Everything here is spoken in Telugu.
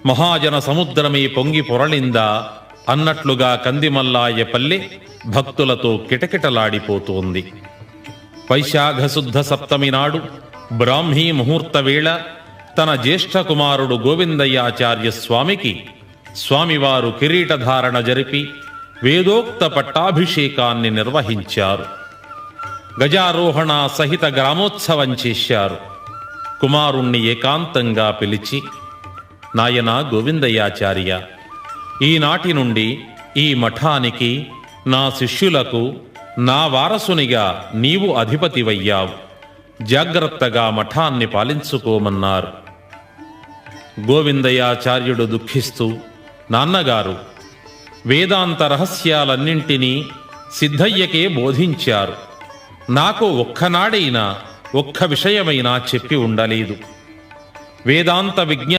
మహాజన సముద్రమే పొంగి పొరలిందా అన్నట్లుగా కందిమల్లాయపల్లె భక్తులతో కిటకిటలాడిపోతోంది. వైశాఖ శుద్ధ సప్తమి నాడు బ్రాహ్మీ ముహూర్త వేళ తన జ్యేష్ఠ కుమారుడు గోవిందయ్యాచార్య స్వామికి స్వామివారు కిరీటధారణ జరిపి వేదోక్త పట్టాభిషేకాన్ని నిర్వహించారు. గజారోహణ సహిత గ్రామోత్సవం చేశారు. కుమారుణ్ణి ఏకాంతంగా పిలిచి, నాయనా గోవిందయ్యాచార్య, ఈనాటి నుండి ఈ మఠానికి, నా శిష్యులకు, నా వారసునిగా నీవు అధిపతివయ్యావు. జాగ్రత్తగా మఠాన్ని పాలించుకోమన్నారు. గోవిందయ్యాచార్యుడు దుఃఖిస్తూ, నాన్నగారు, వేదాంత రహస్యాలన్నింటినీ సిద్ధయ్యకే బోధించారు. నాకు ఒక్కనాడైనా ఒక్క విషయమైనా చెప్పి ఉండలేదు. వేదాంత విజ్ఞానం